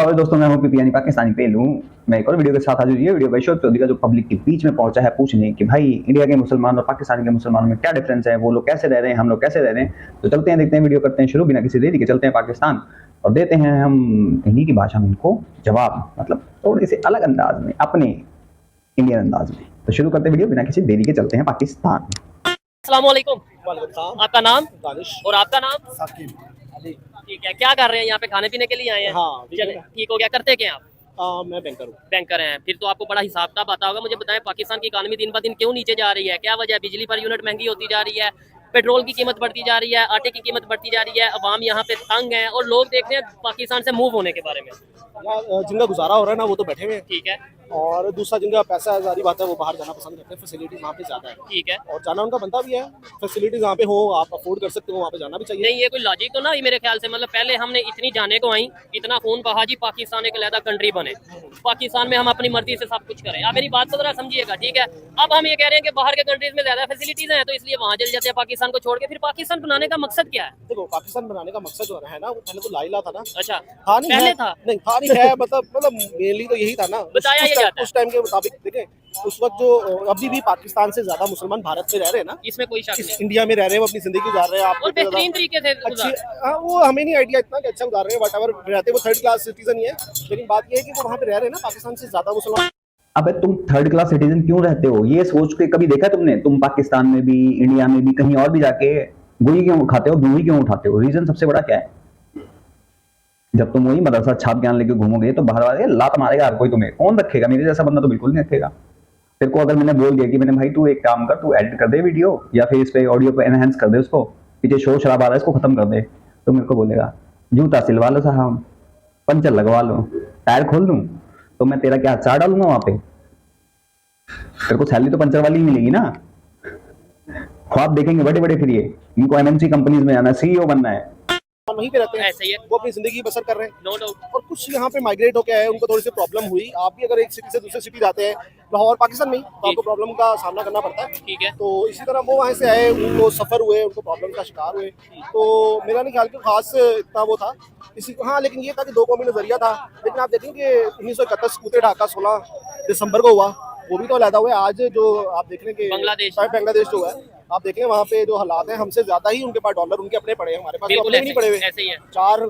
और दोस्तों, मैं हूं पीपी यानी पाकिस्तानी पेलू। मैं एक और वीडियो के साथ हाजिर हुई है। वीडियो वैश्विक चौधरी का जो पब्लिक के बीच में पहुंचा है पूछने कि भाई इंडिया के मुसलमान और पाकिस्तान के मुसलमानों में क्या डिफरेंस है, वो लोग कैसे रह रहे हैं, हम लोग कैसे रह रहे हैं। तो चलते हैं, देखते हैं, वीडियो करते हैं शुरू बिना किसी देरी के। चलते हैं पाकिस्तान और देते हैं हम इन्हीं की भाषा में इनको जवाब, मतलब थोड़े से अलग अंदाज में, अपने इंडियन अंदाज में। तो शुरू करते हैं वीडियो बिना किसी देरी के। चलते हैं पाकिस्तान। अस्सलाम वालेकुम। आपका नाम? दानिश। और आपका नाम? साकिब। ठीक है, क्या कर रहे हैं यहाँ पे? खाने पीने के लिए आए हैं? हाँ, चलिए ठीक हो गया। करते क्या आप? मैं बैंकर हूँ। बैंकर हैं, फिर तो आपको बड़ा हिसाब किताब आता होगा। मुझे बताएं, पाकिस्तान की इकानमी दिन ब दिन क्यों नीचे जा रही है? क्या वजह है? बिजली पर यूनिट महंगी होती जा रही है, पेट्रोल की कीमत बढ़ती जा रही है, आटे की कीमत बढ़ती जा रही है, अवाम यहाँ पे तंग है और लोग देख रहे हैं पाकिस्तान से मूव होने के बारे में। जिनका गुजारा हो रहा है ना, वो तो बैठे हुए हैं। ठीक है। और दूसरा, जिनका पैसा जारी बात है, वो बाहर जाना पसंद करते हैं। फैसिलिटीज वहाँ पे ज्यादा है। ठीक है। और जाना उनका बनता भी है। फैसिलिटीज वहाँ पे हो, आप अफोर्ड कर सकते हो, वहाँ पे जाना भी चाहिए। नहीं, ये कोई लॉजिक तो ना ही मेरे ख्याल से। मतलब पहले हमने इतनी जाने को आई, इतना खून बहा जी, पाकिस्तान एक अलग कंट्री बने, पाकिस्तान में हम अपनी मर्जी से सब कुछ करें। आप मेरी बात को जरा समझिएगा, ठीक है। अब हम ये कह रहे हैं कि बाहर के कंट्रीज में ज्यादा फैसिलिटीज हैं, तो इसलिए वहाँ चले जाते हैं पाकिस्तान को छोड़ के। फिर पाकिस्तान बनाने का मकसद क्या है? देखो, पाकिस्तान बनाने का मकसद जो है ना, वो पहले तो लाइला था ना। अच्छा, था नहीं पहले है, था? नहीं था नहीं है, मतलब मेनली तो यही था ना। बताया ये जाता है। उस टाइम के मुताबिक देखें, उस वक्त जो अभी भी पाकिस्तान से ज्यादा मुसलमान भारत में रह रहे हैं ना, इसमें कोई शक नहीं। इंडिया में रह रहे हैं, वो अपनी जिंदगी गुजार रहे हैं। और बेहतरीन तरीके से अच्छी, वो हमें नहीं आइडिया इतना कि अच्छा गुजार रहे हैं, वट एवर रहते, वो थर्ड क्लास सिटीजन ही है। लेकिन बात ये है कि वो वहाँ पे रह रहे हैं ना, पाकिस्तान से ज्यादा मुसलमान। अबे तुम थर्ड क्लास सिटीजन क्यों रहते हो? ये सोच के कभी देखा तुमने? तुम पाकिस्तान में भी, इंडिया में भी, कहीं और भी जाके गोली क्यों खाते हो, दूरी क्यों उठाते हो? रीजन सबसे बड़ा क्या है? जब तुम वही मदरसा छाप ज्ञान लेके घूमोगे तो बाहर वाले लात मारेगा हर कोई, तुम्हें कौन रखेगा? मेरे जैसा बंदा तो बिल्कुल नहीं रखेगा। तेरे को अगर मैंने बोल दिया कि मैंने भाई तू एक काम कर, तू एडिट कर दे वीडियो, या फिर इस पे ऑडियो पे एनहांस कर दे, उसको पीछे शोर शराबा आ रहा है इसको खत्म कर दे, तो मेरे को बोलेगा जूता सिलवा लो साहब, पंचर लगवा लो, टायर खोल दूं, तो मैं तेरा क्या चार डालूंगा वहां पे? तेरे को सैलरी तो पंचर वाली ही मिलेगी ना। ख्वाब देखेंगे बड़े बड़े, फिर ये इनको एमएनसी कंपनीज में जाना, सीईओ बनना है। वहीं पे रहते हैं, ऐसे ही है। वो अपनी जिंदगी बसर कर रहे हैं। No doubt. और कुछ यहाँ पे माइग्रेट होके आए, उनको थोड़ी सी प्रॉब्लम हुई। आप भी अगर एक सिटी से दूसरे सिटी जाते हैं, लाहौर पाकिस्तान में, तो आपको प्रॉब्लम का सामना करना पड़ता है। ठीक है। तो इसी तरह वो वहाँ से आए, उनको सफर हुए, उनको प्रॉब्लम का शिकार हुए। तो मेरा नहीं ख्याल कि खास इतना वो था इसी। हाँ, लेकिन ये था कि दो कौमी नजरिया था। लेकिन आप देखें कि 1971 कूते ढाका 16 दिसंबर को हुआ, वो भी तो अलहदा हुआ है। आज जो आप देख रहे हैं कि बांग्लादेश जो है, आप देख रहे हैं वहाँ पे जो हालात हैं, हमसे ज्यादा ही उनके पास डॉलर उनके अपने पड़े हैं, हमारे पास तो अपने नहीं पड़े हुए। ऐसे ही है। 4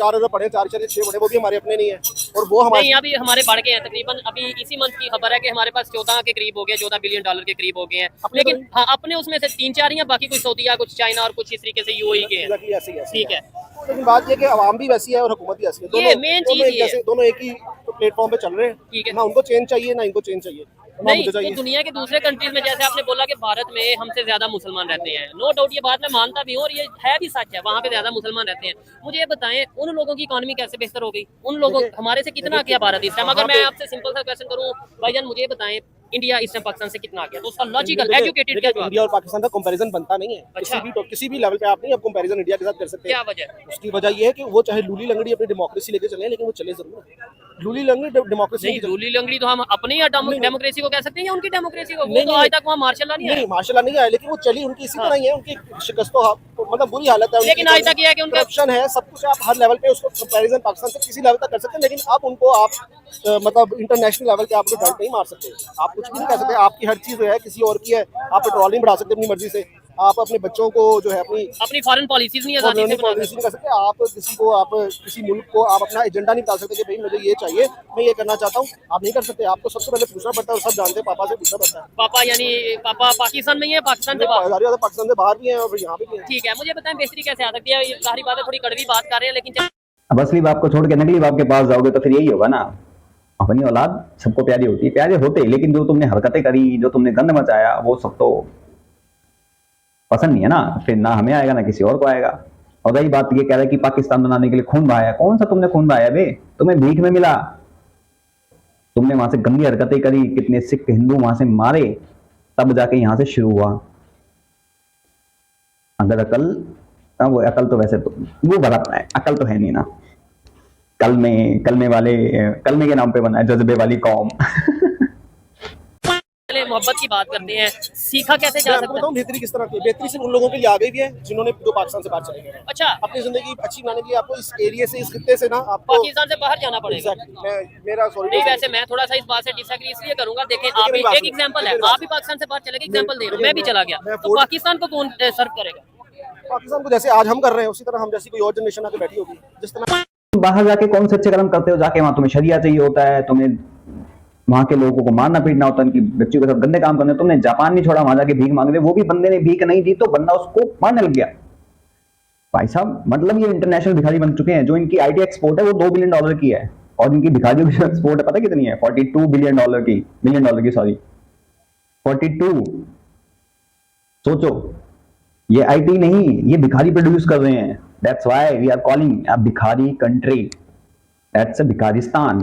अरब पड़े, 4-6 पड़े, वो भी हमारे अपने नहीं है। और वो हमारे नहीं, अभी हमारे बढ़ गए हैं तकरीबन। अभी इसी मंथ की खबर है कि हमारे पास 14 के करीब हो गए, $14 बिलियन के करीब हो गए हैं। लेकिन हाँ, अपने उसमें से 3-4 ही हैं, बाकी कुछ सऊदीया, कुछ चाइना और कुछ इस तरीके से यूएई के हैं। ठीक है। लेकिन बात ये कि आवाम भी वैसी है और हुकूमत भी वैसी है। दोनों एक ही प्लेटफॉर्म पे चल रहे हैं। ठीक है। ना उनको चेंज चाहिए, ना इनको चेंज चाहिए। नहीं, तो दुनिया के दूसरे कंट्रीज में, जैसे आपने बोला कि भारत में हमसे ज्यादा मुसलमान रहते हैं, नो डाउट ये बात मैं मानता भी हूँ और ये है भी सच है, वहाँ पे ज्यादा मुसलमान रहते हैं। मुझे ये बताएं, उन लोगों की इकोनॉमी कैसे बेहतर हो गई? उन लोगों हमारे से कितना किया भारत इस टाइम? अगर मैं आपसे सिंपल सा क्वेश्चन करूँ, भाईजान मुझे बताएं, इंडिया इस टाइम पाकिस्तान से कितना गया? तो उसका लॉजिकल एजुकेटेड क्या जवाब? इंडिया और पाकिस्तान का कंपैरिजन बनता नहीं है। अच्छा। किसी भी लेवल पे आप नहीं अब कंपैरिजन इंडिया के साथ कर सकते। क्या वजह? उसकी वजह ये है कि वो चाहे लूली लंगड़ी अपनी डेमोक्रेसी लेके चले, लेकिन वो चले जरूर। लूली लंगड़ी डेमोक्रेसी नहीं, लूली लंगड़ी तो हम अपनी डेमोक्रेसी को कह सकते हैं या उनकी डेमोक्रेसी को? नहीं, तो आज तक वहाँ मार्शल लॉ नहीं है। मार्शल लॉ नहीं आया, लेकिन वो चली उनकी इसी तरह ही है। उनकी शिकस्त तो मतलब बुरी हालत है। लेकिन आज तक ये है कि उनका करप्शन है, सब कुछ। आप हर लेवल पे उसको कंपैरिजन पाकिस्तान से किसी लेवल तक कर सकते हैं, लेकिन आप उनको मतलब इंटरनेशनल लेवल पे आप उनको डंड नहीं मार सकते। आप कुछ भी नहीं कर सकते। आपकी हर चीज जो है किसी और की है। आप पेट्रोल नहीं बढ़ा सकते अपनी मर्जी से। आप अपने बच्चों को जो है अपनी फॉरेन पॉलिसीज नहीं आजादी से बना पॉलिसी नहीं कर सकते। आप किसी मुल्क को आप अपना एजेंडा नहीं बता सकते कि भाई मुझे ये चाहिए, मैं ये करना चाहता हूँ। आप नहीं कर सकते। आपको सबसे पहले पूछना पड़ता है, और सब जानते हैं, पापा से पूछना पड़ता है। पापा यानी पापा पाकिस्तान में ही है, पाकिस्तान से बाहर? पाकिस्तान से बाहर भी है और यहाँ भी है। ठीक है, मुझे बताएं बेहतरी कैसे आ सकती है? जाहिर बात है, थोड़ी कड़वी बात कर रहे हैं, लेकिन अब असली बाप को छोड़ के नकली बाप के पास जाओगे तो फिर यही होगा ना। अपनी औलाद सबको प्यारी होती है, प्यारे होते, लेकिन जो तुमने हरकतें करी, जो तुमने गंद मचाया, वो सब तो पसंद नहीं है ना। फिर ना हमें आएगा ना किसी और को आएगा। और रही बात ये कह रहा है कि पाकिस्तान बनाने के लिए खून बहाया, कौन सा तुमने खून बहाया बे? तुम्हें भीख में मिला? तुमने वहां से गंदी हरकतें करी, कितने सिख हिंदू वहां से मारे, तब जाके यहां से शुरू हुआ। अगर अकल, वो अकल तो वैसे तो वो गलत है, अकल तो है नहीं ना। कलमे के नाम पे बना है जज्बे वाली कौम। मोहब्बत की बात करते हैं, सीखा कैसे मैं जा आपको सकता है? बताऊं बेहतरी किस तरह की है। बेहतरी सिर्फ उन लोगों के लिए आ गई भी है जिन्होंने जो पाकिस्तान से बाहर चले गए हैं। अच्छा, अपनी जिंदगी अच्छी बनाने के लिए आपको इस एरिया से, इस खित्ते से ना आपको पाकिस्तान से बाहर जाना पड़ेगा। Exactly, मेरा सॉरी नहीं, वैसे मैं थोड़ा सा इस बात से डिसएग्री इसलिए करूंगा। देखें, आप मेरी बात एक सुनो, एग्जांपल है, मेरी बात आप भी पाकिस्तान से बाहर चले गए, एग्जांपल दे रहा हूं, लेकिन मैं भी चला गया, मैं तो फूड- पाकिस्तान को कौन सर्व करेगा? पाकिस्तान को जैसे आज हम कर रहे हैं उसी तरह हम जैसी कोई और जनरेशन आके बैठी होगी जिस तरह बाहर जाके कौन से अच्छे कर्म करते हो? जाके वहां तुम्हें शरिया चाहिए होता है, तुम्हें वहां के लोगों को मारना पीटना होता है, उनकी बच्चियों के साथ गंदे काम करने। तुमने जापान नहीं छोड़ा, वहां जाके भीख मांग रहे, वो भी बंदे ने भीख नहीं दी तो बंदा उसको मारने लग गया। भाई साहब, मतलब ये इंटरनेशनल भिखारी बन चुके हैं। जो इनकी आईटी एक्सपोर्ट है वो $2 बिलियन की है, और इनकी भिखारियों की एक्सपोर्ट है पता कितनी है? $42 बिलियन की सॉरी 42। सोचो, ये आईटी नहीं, ये भिखारी प्रोड्यूस कर रहे हैं। That's why we are calling a भिखारी कंट्री, दैट्स अ भिखारिस्तान।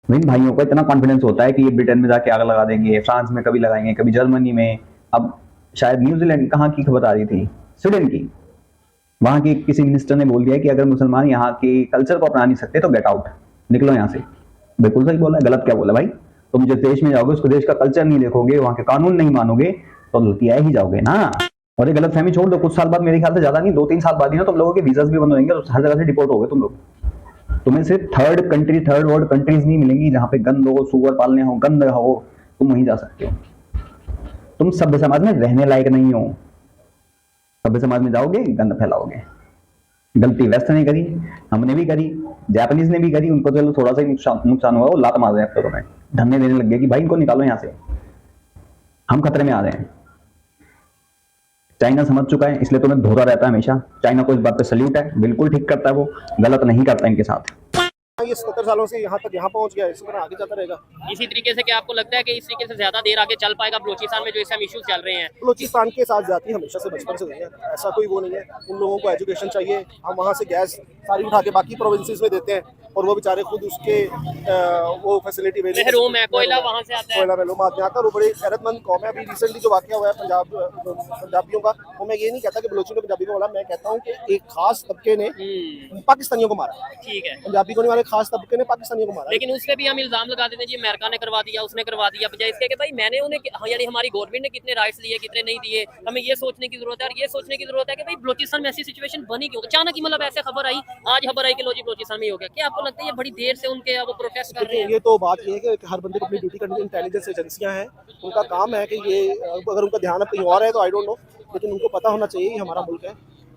इन भाइयों को इतना कॉन्फिडेंस होता है कि ये ब्रिटेन में जाके आग लगा देंगे, फ्रांस में कभी लगाएंगे, कभी जर्मनी में, अब शायद न्यूजीलैंड, कहाँ की खबर आ रही थी, स्वीडन की, वहां के किसी मिनिस्टर ने बोल दिया कि अगर मुसलमान यहाँ के कल्चर को अपना नहीं सकते तो गेट आउट, निकलो यहाँ से। बिल्कुल सही बोला, गलत क्या बोला भाई? तुम जिस देश में जाओगे उसको देश का कल्चर नहीं देखोगे, वहां के कानून नहीं मानोगे तो लतिया ही जाओगे ना। और ये गलत फहमी छोड़ दो, कुछ साल बाद, मेरे ख्याल से ज्यादा नहीं, 2-3 साल बाद ही ना तुम लोगों के वीजास भी बंद हो जाएंगे, तो हर जगह से डिपोर्ट हो गए तुम लोग। तुम्हें सिर्फ थर्ड वर्ल्ड कंट्रीज नहीं मिलेंगी जहां पे गंद हो, सुअर पालने हो, गंद हो, तुम वहीं जा सकते हो। तुम सभ्य समाज में रहने लायक नहीं हो। सभ्य समाज में जाओगे गंद फैलाओगे। गलती वेस्ट ने करी, हमने भी करी, जापानीज ने भी करी, उनको चलो थोड़ा सा ही नुकसान हुआ, वो लात मार रहे हैं तुम्हें, धरने देने लग गए कि भाई इनको निकालो यहाँ से, हम खतरे में आ रहे हैं। चाइना समझ चुका है, इसलिए तुम्हें धोता रहता है हमेशा। चाइना को इस बात पे सल्यूट है, बिल्कुल ठीक करता है, वो गलत नहीं करता इनके साथ। ये 77 सालों से यहाँ तक यहाँ पहुँच गया, इसी तरह आगे जाता रहेगा। इसी तरीके से क्या आपको लगता है कि इस तरीके से ज्यादा देर आगे चल पाएगा बलूचिस्तान में जो इस टाइम इश्यूज चल रहे हैं? बलूचिस्तान के साथ जाती हमेशा से बचपन से हुई है, ऐसा कोई वो नहीं है। उन लोगों को एजुकेशन चाहिए, हम वहाँ से गैस सारी उठा के बाकी प्रोविंसेस में देते हैं और वो बेचारे खुद उसके वो फैसिलिटी महरूम है, कोयला वहाँ से आता है। कोयला महलूम आदमी आता है, वो बड़ी गैरतमंद कौम है। अभी रिसेंटली जो वाक़या हुआ है पंजाबियों का, वो मैं ये नहीं कहता कि बलोचियों ने पंजाबी को बोला, मैं कहता हूँ कि एक खास तबके ने पाकिस्तानियों को मारा। ठीक है, पंजाबी को नहीं मारा, खास तबके ने पाकिस्तानियों को मारा। लेकिन उस पे भी हम इल्जाम लगा देते हैं जी अमेरिका ने करवा दिया, उसने करवा दिया, बजाय इसके कि भाई मैंने उन्हें, यानी हमारी गवर्नमेंट ने कितने राइट्स दिए, कितने नहीं दिए, हमें ये सोचने की जरूरत है। और ये सोचने की जरूरत है कि भाई बलूचिस्तान में ऐसी सिचुएशन बनी क्यों? अचानक ही मतलब ऐसे खबर आई, आज खबर आई कि लो जी बलूचिस्तान में ही हो गया। क्या आपको लगता है ये बड़ी देर से उनके वो प्रोटेस्ट कर रहे हैं? ये तो बात ये है कि हर बंदे को अपनी ड्यूटी करनी है। इंटेलिजेंस एजेंसियां हैं, उनका काम है कि ये अगर उनका ध्यान अब कहीं और है तो आई डोंट नो, लेकिन उनको पता होना चाहिए ये हमारा मुल्क है,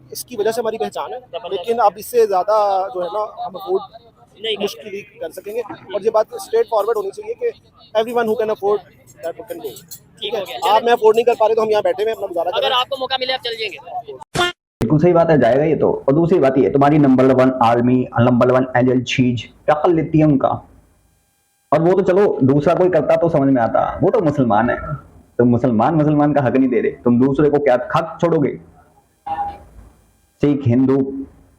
इसकी वजह से हमारी पहचान है। लेकिन अब इससे ज़्यादा जो है ना हम अफोर्ड नहीं मुश्किल ही कर सकेंगे। और ये बात स्ट्रेट फॉरवर्ड होनी चाहिए कि everyone who can afford that can do. ठीक है, आप मैं अफोर्ड नहीं कर पा रहे तो हम यहाँ बैठे हुए अपना गुजारा कर अगर रहे हैं। आपको मौका मिले आप चल जाएंगे? बिल्कुल सही बात है, जाएगा ये तो। और दूसरी बात ये, तुम्हारी नंबर 1 आर्मी, नंबर 1 एजेंट चीज क्या कर लेती है उनका। और वो तो चलो दूसरा कोई करता तो समझ में आता, वो तो मुसलमान है, तुम मुसलमान का हक नहीं दे रहे, तुम दूसरे को क्या हक छोड़ोगे? सिख, हिंदू,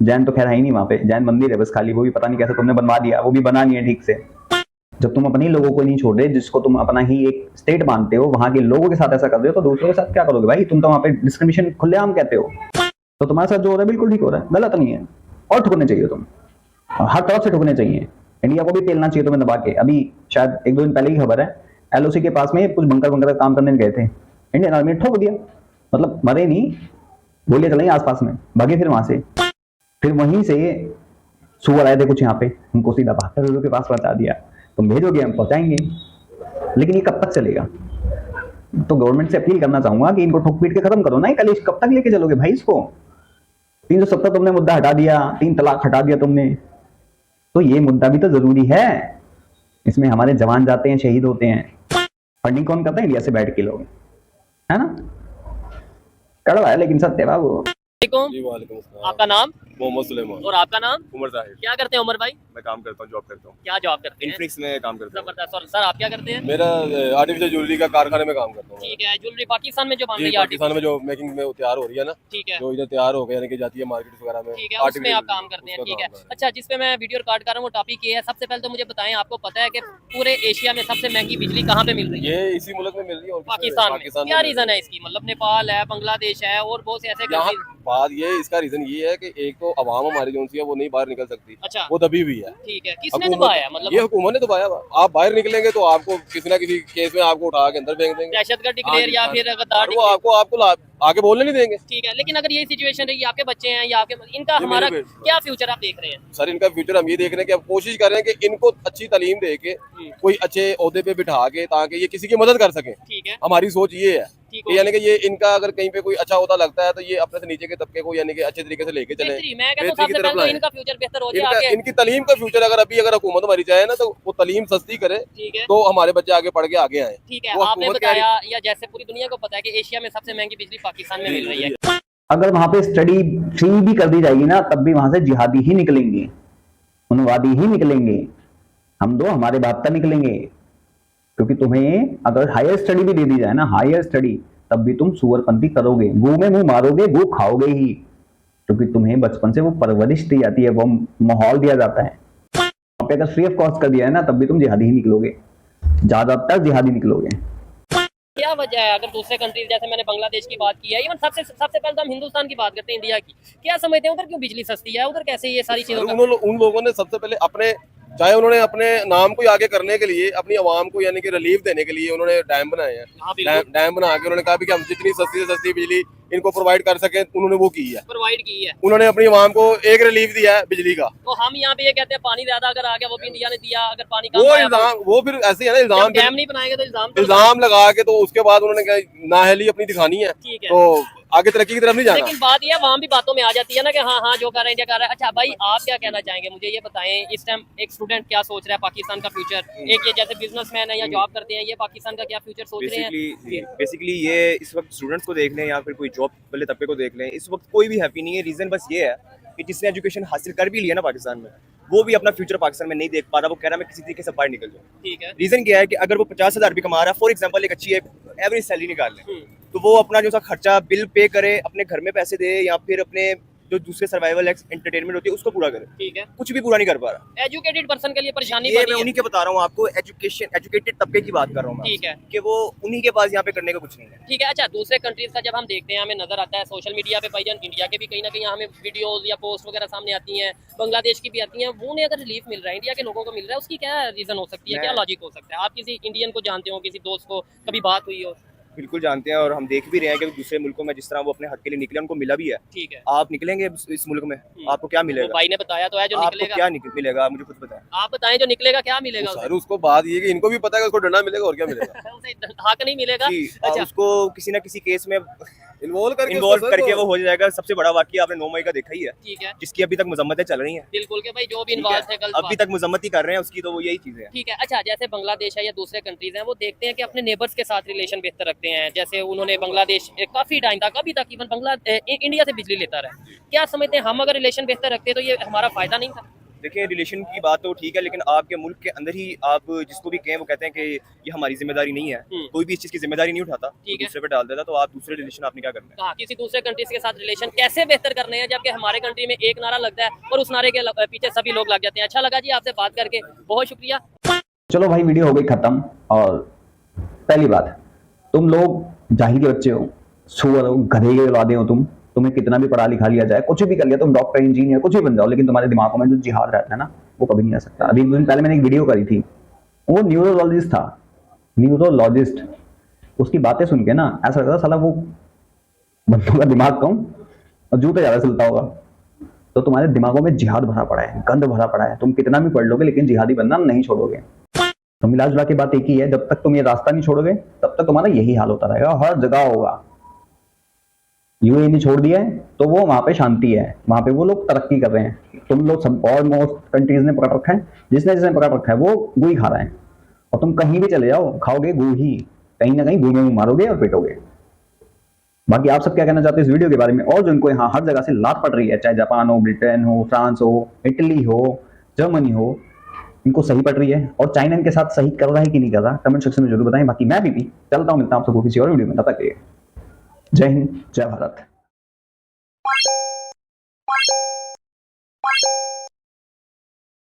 जैन तो खैर है ही नहीं वहां पे, जैन मंदिर है बस खाली, वो भी पता नहीं कैसे तुमने बनवा दिया, वो भी बना नहीं है ठीक से। जब तुम अपने लोगों को नहीं छोड़ रहे, जिसको तुम अपना ही एक स्टेट मानते हो, वहां के लोगों के साथ ऐसा कर रहे हो, तो दूसरों के साथ क्या करोगे भाई? तुम तो वहां पे डिस्क्रिमिनेशन खुलेआम कहते हो। तो तुम्हारे साथ जो हो रहा है बिल्कुल ठीक हो रहा है, गलत नहीं है, और ठुकने चाहिए तुम, हर तरफ से ठुकने चाहिए। इंडिया को भी पेलना चाहिए तुम्हें दबा के। अभी शायद 1-2 दिन पहले की खबर है, LOC के पास में कुछ बंकर का काम करने गए थे, इंडियन आर्मी ने ठोक दिया, मतलब मरे नहीं, गोलियां चलाई आसपास में, भागे फिर वहां से। फिर वहीं से सुअर आए थे कुछ यहाँ पे, उनको सीधा 72 के पास पहुंचा दिया। तुम भेजोगे हम पहुंचाएंगे, लेकिन ये कब तक चलेगा? तो गवर्नमेंट से अपील करना चाहूंगा कि इनको ठोक पीट के खत्म करो ना। कल कब तक लेके चलोगे भाई इसको? 370 तुमने मुद्दा हटा दिया, 3 तलाक हटा दिया तुमने, तो ये मुद्दा भी तो जरूरी है। इसमें हमारे जवान जाते हैं, शहीद होते हैं, फंडिंग कौन करता है? इंडिया से बैठ के लोग, है ना? कड़वा है लेकिन सत्य बाबू। जी वालेकुम अस्सलाम। आपका नाम? मोहम्मद सुलेमान। और आपका नाम? उमर जाहिर। क्या करते हैं उमर भाई? मैं काम करता हूँ, जॉब करता हूँ, क्या जॉब करते हैं? इन्फिनिक्स में काम करता हूँ। जबरदस्त। और सर आप क्या करते हैं? मेरा आर्टिफिशियल ज्वेलरी का कारखाने में काम करता हूँ। ठीक है, ज्वेलरी पाकिस्तान में जो बन जी, रही है पाकिस्तान में जो मेकिंग में तैयार हो रही है ना, ठीक है, जो इधर तैयार हो गई यानी कि जाती है मार्केट वगैरह में, ठीक है, उसमें आप काम करते हैं। ठीक है, अच्छा, जिस पे मैं वीडियो रिकॉर्ड कर रहा हूँ वो टॉपिक ये है। सबसे पहले तो मुझे बताएं, आपको पता है कि पूरे एशिया में सबसे महंगी बिजली कहाँ पे मिल रही है? ये इसी मुल्क में मिल रही है, और पाकिस्तान में। क्या रीजन है इसकी? मतलब नेपाल है, बांग्लादेश है और बहुत से ऐसे यहाँ countries- बात ये इसका रीजन ये है कि एक तो अवाम हमारी जो है वो नहीं बाहर निकल सकती, अच्छा वो दबी हुई है। ठीक है, किसने दबाया मतलब ये हुकूमत ने दबाया हुआ। आप बाहर निकलेंगे तो आपको किसी ना किसी केस में आपको उठा के अंदर फेंक देंगे, दहशतगर्द डिक्लेयर या फिर गद्दार वो आपको आगे बोलने नहीं देंगे। ठीक है, लेकिन अगर यही सिचुएशन रही, आपके बच्चे हैं या आपके इनका ये हमारा मेरे क्या फ्यूचर आप देख रहे हैं? सर इनका फ्यूचर हम ये देख रहे हैं कि अब कोशिश कर रहे हैं कि इनको अच्छी तालीम दे के कोई अच्छे ओहदे पे बिठा के ताकि ये किसी की मदद कर सके। ठीक है, हमारी सोच ये है ठीक कि यानी कि ये इनका अगर कहीं पे कोई अच्छा ओहदा लगता है तो ये अपने से नीचे के तबके को यानी कि अच्छे तरीके से लेके चले। बेहतरी, मैं कहता हूं बेहतरी की सबसे तरफ पहले तो लाएं। इनका फ्यूचर बेहतर हो जाए आगे। इनकी तालीम का फ्यूचर अगर हुकूमत हमारी चाहे ना तो वो तालीम सस्ती करे ठीक है, तो हमारे बच्चे आगे पढ़ के आगे आए। ठीक है, वो आपने हुकूमत क्या बताया या जैसे पूरी दुनिया को पता है कि एशिया में सबसे महंगी बिजली पाकिस्तान में मिल रही है। अगर वहां पे स्टडी फ्री भी कर दी जाएगी ना, तब भी वहां से जिहादी ही निकलेंगे, उन्वादी ही निकलेंगे, हम दो हमारे बाप का निकलेंगे। क्योंकि तुम्हें अगर हायर स्टडी भी दे दी जाए ना, हायर स्टडी, तब भी तुम सुअरपंती करोगे, गू में मुंह मारोगे, गू खाओगे ही। क्योंकि तुम्हें बचपन से वो परवरिश दी जाती है, वो माहौल दिया जाता है। वहां पे अगर फ्री ऑफ कॉस्ट कर दिया है ना, तब भी तुम जिहादी ही निकलोगे, ज्यादातर जिहादी निकलोगे। क्या वजह है? अगर दूसरे कंट्रीज जैसे मैंने बांग्लादेश की बात की है, इवन सबसे पहले तो हम हिंदुस्तान की बात करते हैं, इंडिया की, क्या समझते हैं उधर क्यों बिजली सस्ती है? उधर कैसे ये सारी चीजों का उन लोगों ने सबसे पहले अपने चाहे उन्होंने अपने नाम को आगे करने के लिए अपनी आवाम को यानी कि रिलीफ देने के लिए उन्होंने डैम बनाए हैं। हाँ, बिल्कुल। डैम बना के उन्होंने कहा भी कि हम जितनी सस्ती से सस्ती बिजली इनको प्रोवाइड कर सकें, उन्होंने वो की है, प्रोवाइड की है। उन्होंने अपनी आवाम को एक रिलीफ दिया है बिजली का। तो हम यहाँ पे ये कहते हैं पानी ज्यादा अगर आ गया, वो भी इंडिया ने दिया, अगर पानी कम वो आया इल्जाम वो फिर ऐसे है ना, इल्जाम डैम नहीं बनाएंगे तो इल्जाम लगा के तो उसके बाद उन्होंने नाअहली अपनी दिखानी है, ठीक है। तो आगे तरक्की की तरफ नहीं जाना। लेकिन बात यह वहाँ भी बातों में आ जाती है ना कि हाँ हाँ जो कर रहे हैं इंडिया कर रहा है। अच्छा भाई, आप क्या कहना चाहेंगे, मुझे ये बताएं, इस टाइम एक स्टूडेंट क्या सोच रहा है पाकिस्तान का फ्यूचर, एक ये जैसे बिजनेसमैन है या जॉब करते हैं, ये पाकिस्तान का क्या फ्यूचर सोच रहे हैं? बेसिकली ये इस वक्त स्टूडेंट्स को देख लें या फिर कोई जॉब वाले तबके को देख लें, इस वक्त कोई भी हैप्पी नहीं है। रीज़न बस ये है कि जिसने एजुकेशन हासिल कर भी लिया ना पाकिस्तान में, वो भी अपना फ्यूचर पाकिस्तान में नहीं देख पा रहा, वो कह रहा है मैं किसी तरीके से बाहर निकल जाऊँ। ठीक है, रीज़न क्या है कि अगर वो 50,000 भी कमा रहा है, फॉर एग्जाम्पल एक अच्छी एवरेज सैलरी निकाल लें, तो वो अपना जो सा खर्चा बिल पे करे, अपने घर में पैसे दे या फिर अपने जो दूसरे सर्वाइवल एंटरटेनमेंट होती है उसको पूरा करे, ठीक है, कुछ भी पूरा नहीं कर पा रहा। एजुकेटेड पर्सन के लिए परेशानी ये बनी मैं है। उन्हीं के बता रहा हूँ आपको, एजुकेटेड तबके की बात कर रहा हूँ मैं, ठीक है, कि वो उन्हीं के पास यहाँ पे करने का कुछ नहीं है। ठीक है। अच्छा, दूसरे कंट्रीज का जब हम देखते हैं, हमें नजर आता है सोशल मीडिया पे, भाईजान इंडिया के भी कहीं ना कहीं हमें वीडियोस या पोस्ट वगैरह सामने आती हैं, बांग्लादेश की भी आती हैं, वो अगर रिलीफ मिल रहा है, इंडिया के लोगों को मिल रहा है, उसकी क्या रीजन हो सकती है, क्या लॉजिक हो सकता है? आप किसी इंडियन को जानते हो, किसी दोस्त को कभी बात हुई हो? बिल्कुल जानते हैं, और हम देख भी रहे हैं कि दूसरे मुल्कों में जिस तरह वो अपने हक के लिए निकले, उनको मिला भी है। ठीक है, आप निकलेंगे इस मुल्क में, आपको क्या वो मिलेगा? भाई ने बताया तो है जो आपको निकलेगा। क्या मिलेगा, मुझे खुद बताएं। आप बताएं जो निकलेगा क्या मिलेगा सर उसको बात ये कि इनको भी पता है कि उसको डंडा मिलेगा और क्या मिलेगा। उसे हक नहीं मिलेगा। जी, अच्छा, उसको किसी ना किसी केस में इन्वॉल्व इन्वॉल्व करके वो हो जाएगा। सबसे बड़ा वाकया आपने 9 मई का देखा ही है, ठीक है, जिसकी अभी तक मजम्मतें चल रही हैं। बिल्कुल के भाई जो भी ठीक इन्वॉल्व है? थे कल अभी तक मजम्मत ही कर रहे हैं उसकी, तो वो यही चीजें हैं। ठीक है। अच्छा, जैसे बांग्लादेश है या दूसरे कंट्रीज हैं, वो देखते हैं कि अपने नेबर्स के साथ रिलेशन बेहतर रखते हैं। जैसे उन्होंने बांग्लादेश काफी टाइम तक, अभी तक इवन इंडिया से बिजली लेता रहा। क्या समझते हैं, हम अगर रिलेशन बेहतर रखते तो ये हमारा फायदा नहीं था? देखिए, रिलेशन की बात तो ठीक है, लेकिन आपके मुल्क के अंदर ही आप जिसको भी कहें वो कहते हैं कि ये हमारी जिम्मेदारी नहीं है, कोई भी इस चीज़ की जिम्मेदारी नहीं उठाता, ठीक है। दूसरे पे डाल देता। तो आप दूसरे रिलेशन आपने क्या करना है? हाँ, किसी दूसरे कंट्रीज के साथ रिलेशन कैसे बेहतर करने हैं, जबकि हमारे कंट्री में एक नारा लगता है और उस नारे के पीछे सभी लोग लग जाते हैं। अच्छा लगा जी आपसे बात करके, बहुत शुक्रिया। चलो भाई, वीडियो हो गई खत्म। और पहली बात, तुम लोग जाहिल के बच्चे हो, सुअर हो, गधे के औलादे हो, तुम्हें कितना भी पढ़ा लिखा लिया जाए, कुछ भी कर लिया, तुम डॉक्टर, इंजीनियर, कुछ भी बन जाओ, लेकिन तुम्हारे दिमागों में जो जिहाद रहता है ना, वो कभी नहीं आ सकता। अभी एक दिन पहले मैंने एक वीडियो करी थी, वो न्यूरोलॉजिस्ट था, न्यूरोलॉजिस्ट। उसकी बातें सुन के ना ऐसा लगता था साला वो बंदों का दिमाग कम और जूते ज्यादा चलता होगा। तो तुम्हारे दिमागों में जिहाद भरा पड़ा है, गंद भरा पड़ा है, तुम कितना भी पढ़ लोगे लेकिन जिहादी बनना नहीं छोड़ोगे। तो मिला जुला के बात एक ही है, जब तक तुम ये रास्ता नहीं छोड़ोगे तब तक तुम्हारा यही हाल होता रहेगा, हर जगह होगा। यूएई ने छोड़ दिया है तो वो वहां पे शांति है, वहां पे वो लोग तरक्की कर रहे हैं। तुम लोग सब और मोस्ट कंट्रीज ने पकड़ रखा है, जिसने पकड़ रखा है वो गू ही खा रहा है। और तुम कहीं भी चले जाओ, खाओगे गू ही, कहीं ना कहीं गू में मारोगे और पेटोगे। बाकी आप सब क्या कहना चाहते हैं इस वीडियो के बारे में? और जो इनको यहाँ हर जगह से लात पड़ रही है, चाहे जापान हो, ब्रिटेन हो, फ्रांस हो, इटली हो, जर्मनी हो, इनको सही पड़ रही है? और चाइना इनके साथ सही कर रहा है कि नहीं कर रहा, कमेंट सेक्शन में जरूर बताएं। बाकी मैं भी चलता हूँ, मिलता हूँ आपको किसी और वीडियो में, तब तक के लिए जय हिंद, जय भारत।